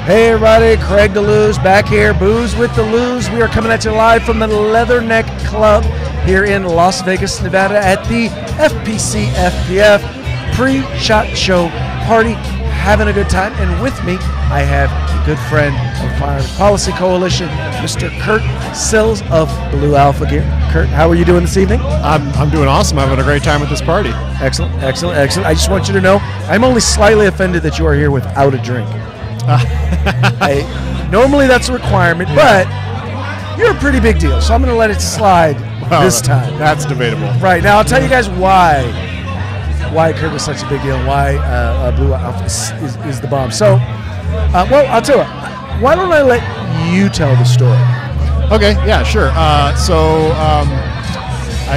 Hey everybody, Craig DeLuz back here, Booze with DeLuz. We are coming at you live from the Leatherneck Club here in Las Vegas, Nevada at the FPC FPF pre-shot show party. Having a good time, and with me I have a good friend of Firearms Policy Coalition, Mr. Kurt Sills of Blue Alpha Gear. Kurt, how are you doing this evening? I'm doing awesome. I'm having a great time at this party. Excellent, excellent, excellent. I just want you to know I'm only slightly offended that you are here without a drink. Normally that's a requirement, but you're a pretty big deal, so I'm going to let it slide this time. That's debatable. Right, now I'll tell you guys why Kurt was such a big deal and why Blue Alpha is the bomb. So, well, I'll tell you what, why don't I let you tell the story? Okay, yeah, sure. I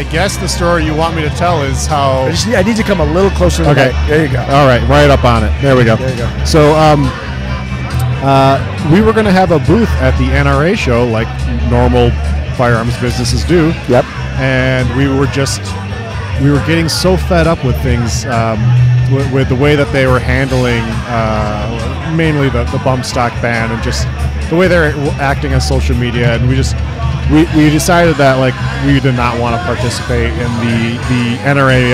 guess the story you want me to tell is how... I need to come a little closer to the mic. There you go. All right, right up on it. There we go. There you go. So, we were going to have a booth at the NRA show like normal firearms businesses do. Yep. And we were getting so fed up with things, with the way that they were handling mainly the bump stock ban and just the way they're acting on social media. And we decided that like we did not want to participate in the NRA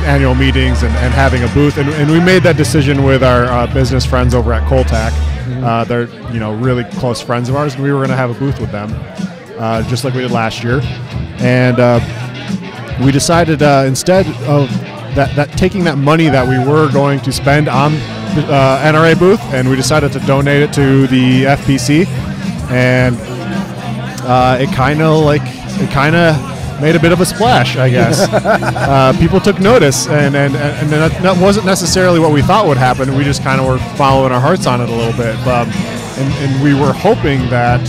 annual meetings and having a booth, and we made that decision with our business friends over at Coltac. Mm-hmm. They're really close friends of ours, and we were going to have a booth with them, just like we did last year. And we decided instead of that taking that money that we were going to spend on the NRA booth, and we decided to donate it to the FPC, and it kind of made a bit of a splash, I guess. People took notice, and that wasn't necessarily what we thought would happen. We just kind of were following our hearts on it a little bit, and we were hoping that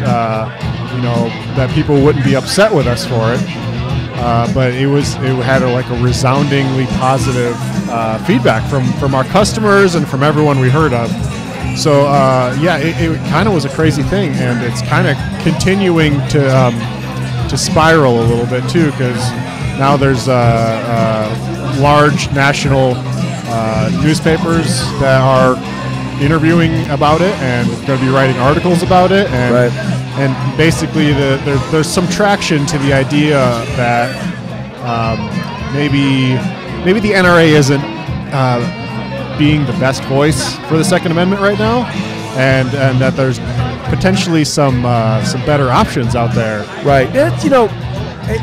that people wouldn't be upset with us for it. But it had a resoundingly positive feedback from our customers and from everyone we heard of. So it kind of was a crazy thing, and it's kind of continuing to spiral a little bit too, because now there's large national newspapers that are interviewing about it and going to be writing articles about it, and and basically there's some traction to the idea that maybe the NRA isn't being the best voice for the Second Amendment right now, and that there's potentially some better options out there. Right.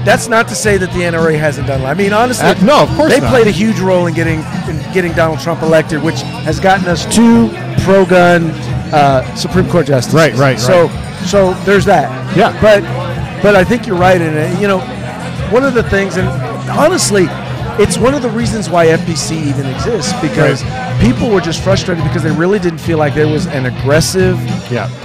That's not to say that the NRA hasn't done it. I mean, honestly, no, of course they not. played a huge role in getting Donald Trump elected, which has gotten us 2 pro-gun Supreme Court justices. Right. So there's that. Yeah. But I think you're right in it. One of the things, and honestly, it's one of the reasons why FPC even exists, because people were just frustrated because they really didn't feel like there was an aggressive,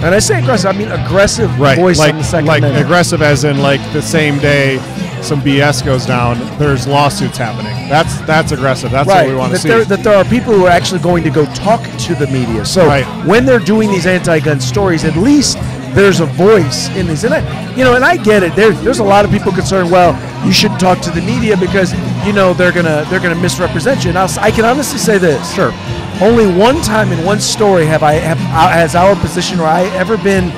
and I say aggressive, I mean aggressive voice on the Second Amendment. Like aggressive as in like the same day some BS goes down, there's lawsuits happening. That's aggressive. That's what we want to see. That there are people who are actually going to go talk to the media. So when they're doing these anti-gun stories, at least there's a voice in this. And I get it. There's a lot of people concerned, well, you shouldn't talk to the media because they're gonna misrepresent you. And I can honestly say this. Sure. Only one time in one story has our position or I ever been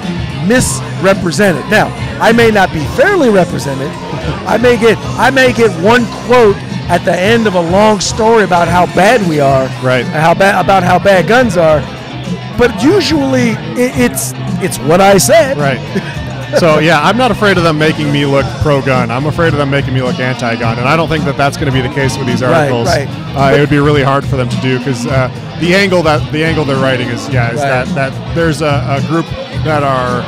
misrepresented. Now, I may not be fairly represented. I may get one quote at the end of a long story about how bad we are, right? About how bad guns are. But usually it's what I said. Right. So, I'm not afraid of them making me look pro-gun. I'm afraid of them making me look anti-gun. And I don't think that that's going to be the case with these articles. Right. It would be really hard for them to do, because the angle they're writing is that there's a group that are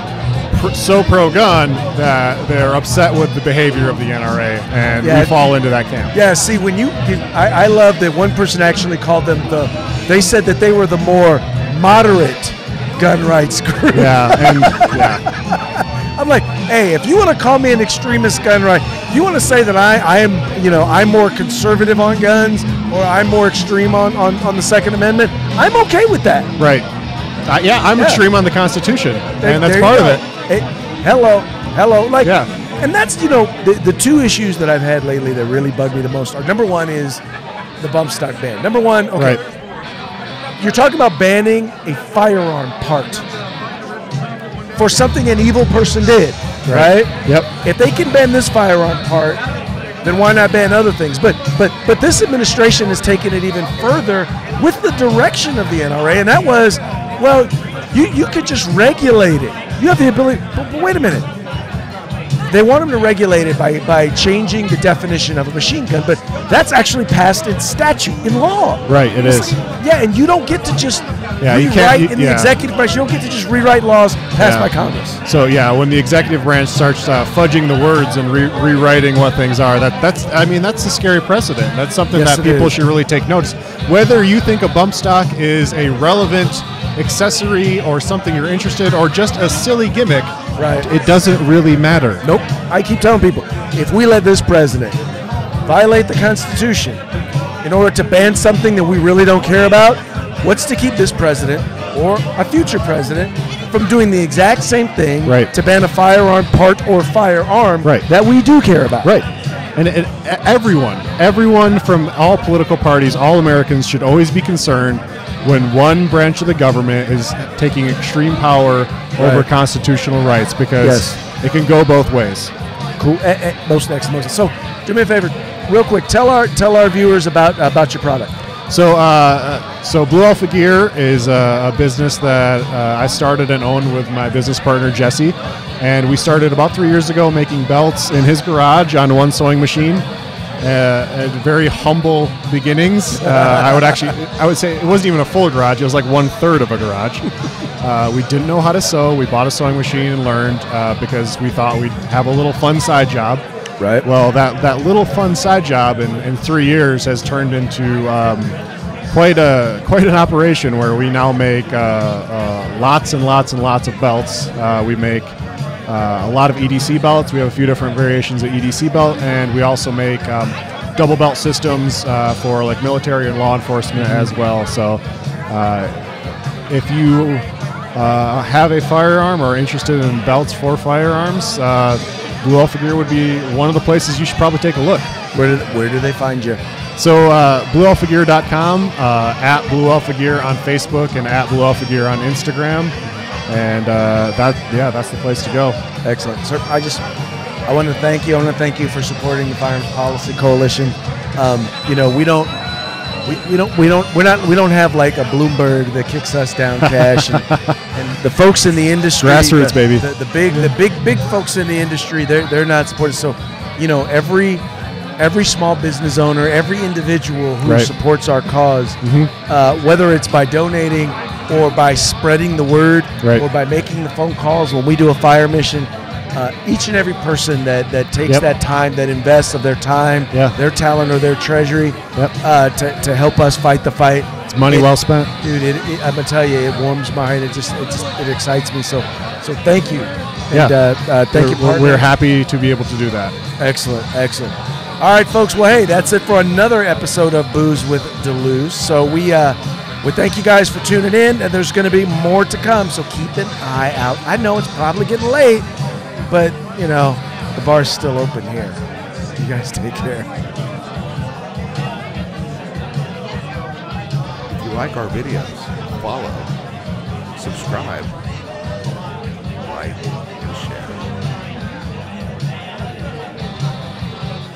so pro-gun that they're upset with the behavior of the NRA, and we fall into that camp. Yeah, see, when I love that one person actually called them they said that they were the more moderate gun rights group. I'm like, hey, if you want to call me an extremist gun right, if you want to say that I'm more conservative on guns, or I'm more extreme on the Second Amendment, I'm okay with that. Right. I'm extreme on the Constitution, and that's part of it. Hello. And that's, the 2 issues that I've had lately that really bug me the most are, number one is the bump stock ban. Number one, you're talking about banning a firearm part for something an evil person did, right? Yep. If they can ban this firearm part, then why not ban other things? But this administration has taken it even further with the direction of the NRA, and that was, well, you could just regulate it. You have the ability, but wait a minute. They want them to regulate it by changing the definition of a machine gun, but that's actually passed in statute, in law. Right, it is. Yeah, and you don't get to just you rewrite in the executive branch. You don't get to just rewrite laws passed by Congress. So yeah, when the executive branch starts fudging the words and rewriting what things are, that's a scary precedent. That's something that people should really take notice. Whether you think a bump stock is a relevant accessory or something you're interested, or just a silly gimmick, right? It doesn't really matter. Nope. I keep telling people, if we let this president violate the Constitution in order to ban something that we really don't care about, what's to keep this president or a future president from doing the exact same thing to ban a firearm part or firearm that we do care about? Right. And everyone from all political parties, all Americans should always be concerned when one branch of the government is taking extreme power over constitutional rights, because it can go both ways. Cool. Most excellent. So, do me a favor, real quick. Tell our viewers about your product. So Blue Alpha Gear is a business that I started and owned with my business partner Jesse, and we started about 3 years ago making belts in his garage on one sewing machine. At very humble beginnings. I would say it wasn't even a full garage. It was like 1/3 of a garage. We didn't know how to sew. We bought a sewing machine and learned because we thought we'd have a little fun side job. Right. Well, that little fun side job in 3 years has turned into quite an operation where we now make lots and lots and lots of belts. We make a lot of EDC belts. We have a few different variations of EDC belt, and we also make double belt systems for like military and law enforcement as well. So if you have a firearm or are interested in belts for firearms, Blue Alpha Gear would be one of the places you should probably take a look. Where do they find you? So BlueAlphaGear.com, at Blue Alpha Gear on Facebook, and at Blue Alpha Gear on Instagram. And that's the place to go. Excellent. Sir, I want to thank you. I want to thank you for supporting the Firearms Policy Coalition. We don't have like a Bloomberg that kicks us down cash, and the folks in the industry, grassroots, baby. The big folks in the industry, they're not supported. So, every small business owner, every individual who supports our cause, whether it's by donating or by spreading the word, or by making the phone calls when we do a fire mission, each and every person that takes that time, that invests of their time, their talent, or their treasury to help us fight the fight. It's money well spent. Dude, I'm going to tell you, it warms my heart. It excites me. So thank you. And thank you, partner. We're happy to be able to do that. Excellent. All right, folks. Well, hey, that's it for another episode of Booze with Deleuze. So we thank you guys for tuning in, and there's going to be more to come, so keep an eye out. I know it's probably getting late, but, the bar's still open here. You guys take care. If you like our videos, follow, subscribe,